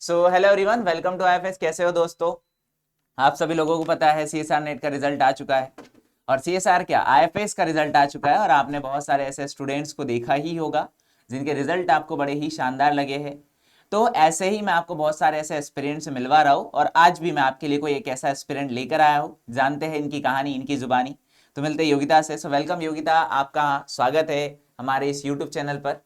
So hello everyone, welcome to IFS. कैसे हो दोस्तों? आप सभी लोगों को पता है सीएसआर नेट का रिजल्ट आ चुका है। और सीएसआर क्या, आईएफएस का रिजल्ट आ चुका है। और आपने बहुत सारे ऐसे स्टूडेंट्स को देखा ही होगा जिनके रिजल्ट आपको बड़े ही शानदार लगे हैं। तो ऐसे ही मैं आपको बहुत सारे ऐसे एस्पिरेंट से मिलवा रहा हूँ, और आज भी मैं आपके लिए कोई एक ऐसा एस्पिरेंट लेकर आया हूँ। जानते हैं इनकी कहानी, इनकी जुबानी। तो मिलते हैं योगिता से। सो वेलकम योगिता, आपका स्वागत है हमारे इस यूट्यूब चैनल पर।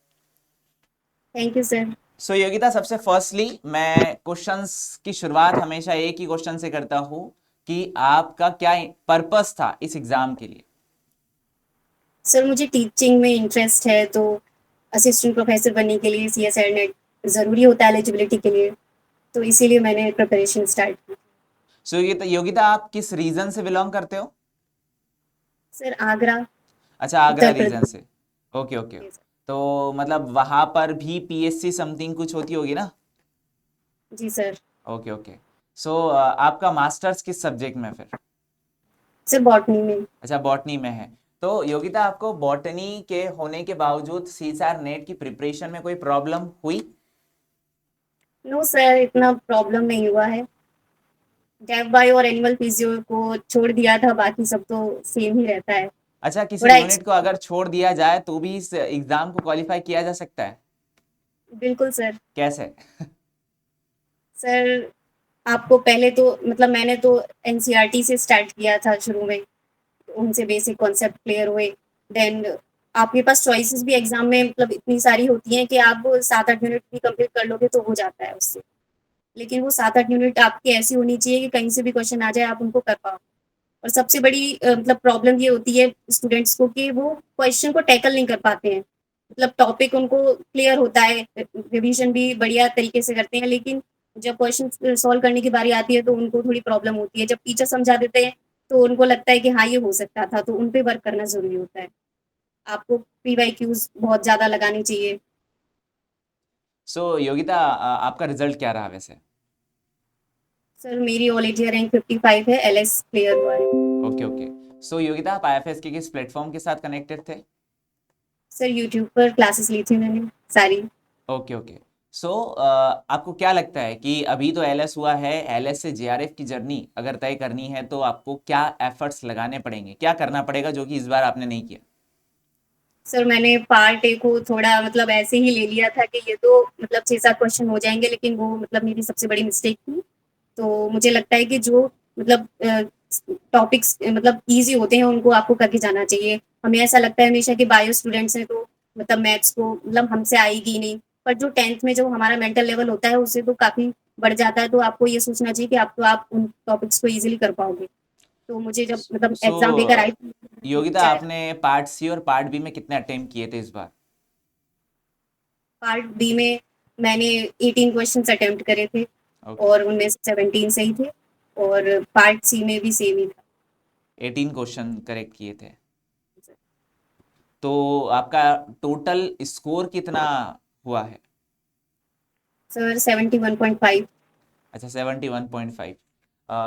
Thank you sir. So Yogita, सबसे फर्स्टली मैं क्वेश्चंस की शुरुआत हमेशा एक ही क्वेश्चन से करता हूं कि आपका क्या पर्पस था इस एग्जाम के लिए। सर मुझे टीचिंग में इंटरेस्ट है, तो असिस्टेंट प्रोफेसर बनने के लिए सीएसआर नेट ज़रूरी होता है एलिजिबिलिटी के लिए। तो इसीलिए मैंने प्रिपरेशन स्टार्ट की। सो योगिता योगिता, आप किस रीजन से बिलोंग करते हो? सर आगरा, अच्छा, आगरा उत्तर रीजन प्रदेश। से। Okay okay. जी सर। तो मतलब वहां पर भी पीएससी समथिंग कुछ होती होगी ना? जी सर। Okay okay. सो आपका मास्टर्स किस सब्जेक्ट में फिर? सर बॉटनी में। अच्छा, बॉटनी में है। तो योगिता, आपको बॉटनी के होने के बावजूद सीएसआर नेट की प्रिपरेशन में कोई प्रॉब्लम हुई? नो सर, इतना प्रॉब्लम नहीं हुआ है। डेव बायो और एनिमल फिजियो को छोड़ दिया था, बाकी सब तो सेम ही रहता है। अच्छा, किसी थोड़ा यूनिट को अगर छोड़ दिया जाए तो भी इस एग्जाम को क्वालिफाई किया जा सकता है? बिल्कुल सर। कैसे? सर आपको पहले तो मतलब मैंने तो एनसीईआरटी से स्टार्ट किया था शुरू में। उनसे बेसिक कॉन्सेप्ट क्लियर हुए। देन आपके पास चॉइसेस भी एग्जाम में मतलब इतनी सारी होती हैं कि आप 7-8 यूनिट भी कंप्लीट कर लोगे तो हो जाता है उससे। लेकिन वो 7-8 यूनिट आपकी ऐसी होनी चाहिए कि कहीं से भी क्वेश्चन आ जाए आप उनको कर पाओ। और सबसे बड़ी मतलब प्रॉब्लम ये होती है स्टूडेंट्स को कि वो क्वेश्चन को टैकल नहीं कर पाते हैं। मतलब टॉपिक उनको क्लियर होता है, रिवीजन भी बढ़िया तरीके से करते हैं, लेकिन जब क्वेश्चन सॉल्व करने की बारी आती है तो उनको थोड़ी प्रॉब्लम होती है। जब टीचर समझा देते हैं तो उनको लगता है कि हाँ ये हो सकता था, तो उन पे वर्क करना जरूरी होता है। आपको पीवाईक्यूज बहुत ज्यादा लगानी चाहिए। सो योगिता, आपका रिजल्ट क्या रहा वैसे? सर मेरी ऑल इंडिया रैंक 55 है, एलएस क्लियर हुआ है। Okay okay. सो योगिता, आप आईएफएस के किस प्लेटफॉर्म के साथ कनेक्टेड थे? सर यूट्यूब पर क्लासेस ली थी मैंने सारी। Okay okay. सो आपको क्या लगता है कि अभी तो एलएस हुआ है, एलएस से जेआरएफ की जर्नी अगर तय करनी है तो आपको क्या एफर्ट्स लगाने पड़ेंगे, क्या करना पड़ेगा जो कि इस बार आपने नहीं किया? सर मैंने पार्ट ए को थोड़ा मतलब ऐसे ही ले लिया था कि ये तो मतलब 6-7 क्वेश्चन हो जाएंगे, लेकिन वो मतलब मेरी सबसे बड़ी मिस्टेक थी। तो मुझे लगता है कि जो मतलब टॉपिक्स मतलब इजी होते हैं उनको आपको करके जाना चाहिए। हमें ऐसा लगता है हमेशा कि बायो स्टूडेंट्स हैं तो मतलब मैथ्स को मतलब हमसे आएगी नहीं। पर जो 10th में जो हमारा मेंटल लेवल होता है उससे तो काफ़ी बढ़ जाता है, तो आपको ये सोचना चाहिए कि आप उन टॉपिक्स को ईजिली कर पाओगे। तो मुझे जब मतलब सो एग्जाम देकर आई थी योगिता, जाया। आपने पार्ट सी और पार्ट बी में कितने अटेम्प्ट किए थे इस बार? पार्ट बी में मैंने 18 क्वेश्चंस अटेम्प्ट करे थे, ओके। और उनमें से 17 सही थे। और पार्ट सी में भी सेम ही था। 18 क्वेश्चन करेक्ट किए थे। तो आपका टोटल स्कोर कितना हुआ है? सर 71.5। अच्छा, 71.5।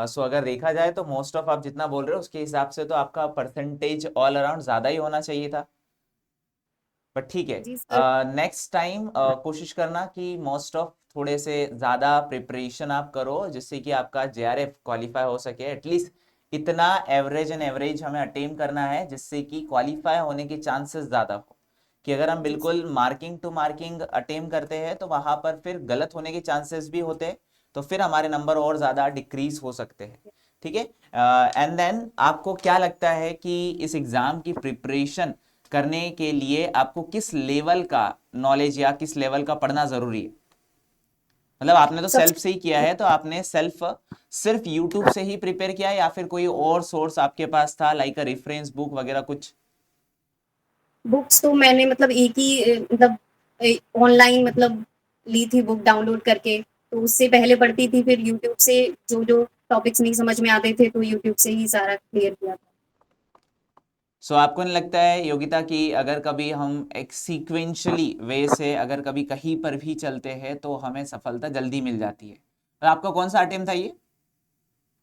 सो अगर देखा जाए तो मोस्ट ऑफ आप जितना बोल रहे हो उसके हिसाब से तो आपका परसेंटेज ऑल अराउंड ज़्यादा ही होना चाहिए था। बट ठीक है। जी सर। नेक्स्ट टाइम कोशिश करना कि मोस्ट ऑफ थोड़े से ज़्यादा प्रिपरेशन आप करो जिससे कि आपका जेआरएफ क्वालिफाई हो सके। एटलीस्ट इतना एवरेज एंड एवरेज हमें अटेम करना है जिससे कि क्वालिफाई होने के चांसेस ज़्यादा हो। कि अगर हम जी सर। बिल्कुल मार्किंग टू मार्किंग अटेम करते हैं तो वहां पर फिर गलत होने के चांसेस भी होते हैं। तो फिर हमारे नंबर और ज़्यादा डिक्रीज हो सकते हैं। ठीक है। एंड देन आपको क्या लगता है कि इस एग्ज़ाम की प्रिपरेशन करने के लिए आपको किस लेवल का नॉलेज या किस लेवल का पढ़ना ज़रूरी है? मतलब आपने तो सेल्फ सबसे से ही किया है, तो आपने सेल्फ सिर्फ यूट्यूब से ही प्रिपेयर किया है या फिर कोई और सोर्स आपके पास था, लाइक अ रेफरेंस बुक वगैरह कुछ? बुक्स तो मैंने मतलब एक ही मतलब ऑनलाइन मतलब ली थी बुक डाउनलोड करके। तो उससे पहले पढ़ती थी, फिर यूट्यूब से जो जो टॉपिक्स नहीं समझ में आते थे तो यूट्यूब से ही सारा क्लियर किया था। सो आपको नहीं लगता है योगिता कि अगर कभी हम एक सीक्वेंशियली वे से अगर कभी कहीं पर भी चलते हैं तो हमें सफलता जल्दी मिल जाती है? और आपका कौन सा अटेम्प्ट था ये?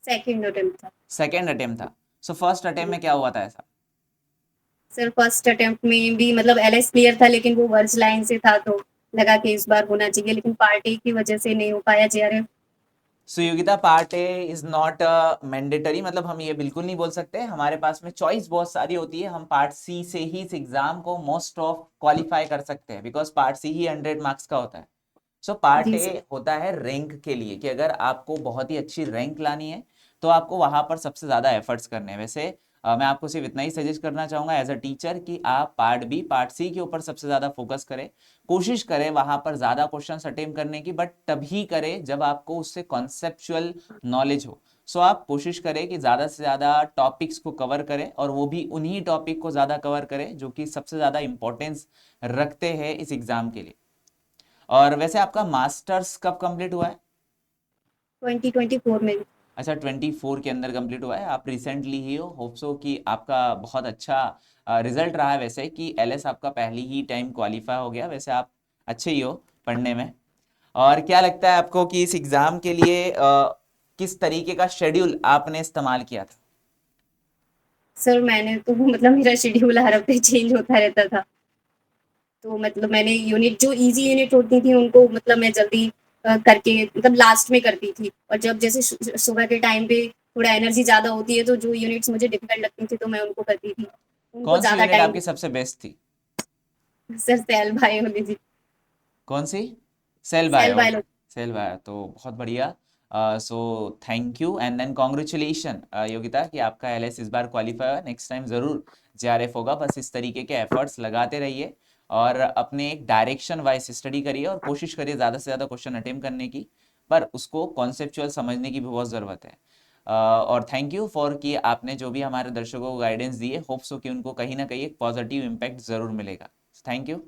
सेकेंड अटेम्प्ट था। सेकेंड अटेम्प्ट था। सो फर्स्ट अटेम्प्ट में क्या हुआ था ऐसा? सर फर्स्ट अटेम्प्ट में भी मतलब एलएस क्लियर था, लेकिन वो वर्ज लाइन से था तो लगा कि इस बार होना चाहिए, लेकिन पार्ट ए की वजह से नहीं हो पाया JRF. So Yogita, part A is not mandatory, मतलब हम ये बिल्कुल नहीं बोल सकते, हमारे पास में चॉइस बहुत सारी होती है, हम पार्ट सी से ही इस एग्जाम को मोस्ट ऑफ क्वालिफाई कर सकते हैं, बिकॉज पार्ट सी ही 100 मार्क्स का होता है। So part G A sir. होता है रैंक के लिए, कि अगर आपको बहुत ही अच्छी रैंक लानी है तो आपको वहां पर सबसे ज्यादा एफर्ट्स करने हैं। वैसे मैं आपको सिर्फ इतना ही सजेस्ट करना चाहूंगा एज अ टीचर कि आप पार्ट बी पार्ट सी के ऊपर सबसे ज्यादा फोकस करें, कोशिश करें वहां पर ज्यादा क्वेश्चन अटेम्प्ट करने की, बट तभी करें जब आपको उससे कॉन्सेप्चुअल नॉलेज हो। सो आप कोशिश करें कि ज्यादा से ज्यादा टॉपिक्स को कवर करें, और वो भी उन्हीं टॉपिक को ज्यादा कवर करें जो कि सबसे ज्यादा इंपॉर्टेंस रखते हैं इस एग्जाम के लिए। और वैसे आपका मास्टर्स कब कंप्लीट हुआ है? 2024 में। अच्छा, 24 के अंदर कंप्लीट हुआ है, आप रिसेंटली ही हो। होप सो कि आपका बहुत अच्छा रिजल्ट रहा है, वैसे कि एलएस आपका पहली ही टाइम क्वालिफाई हो गया। वैसे आप अच्छे ही हो पढ़ने में। और क्या लगता है आपको कि इस एग्जाम के लिए किस तरीके का शेड्यूल आपने इस्तेमाल किया था? सर मैंने तो मतलब मेरा शेड्यूल हर हफ्ते चेंज होता रहता था। तो मतलब मैंने यूनिट जो इजी यूनिट होती थी उनको मतलब मैं जल्दी करके मतलब लास्ट में करती थी, और जब जैसे सुबह के टाइम पे थोड़ा एनर्जी ज्यादा होती है तो जो यूनिट्स मुझे डिफिकल्ट लगती थी तो मैं उनको करती थी, उनको कौन सी ज्यादा यूनिट टाइम। आपकी सबसे बेस्ट थी? Sir cell biology. कौन सी? Cell cell bio, okay. Biology. Cell bio तो बहुत बढ़िया। So thank you and then congratulation Yogita, कि आपका एलएस इस बार क्वालिफाई हुआ। नेक्स्ट टाइम जरूर जेआरएफ होगा। बस इस तरीके के एफर्ट्स लगाते रहिए और अपने एक डायरेक्शन वाइज स्टडी करिए, और कोशिश करिए ज़्यादा से ज़्यादा क्वेश्चन अटेम्प्ट करने की, पर उसको कॉन्सेप्चुअल समझने की भी बहुत ज़रूरत है। और थैंक यू फॉर कि आपने जो भी हमारे दर्शकों को गाइडेंस दी है, होप्स हो कि उनको कहीं ना कहीं एक पॉजिटिव इम्पैक्ट ज़रूर मिलेगा। Thank you.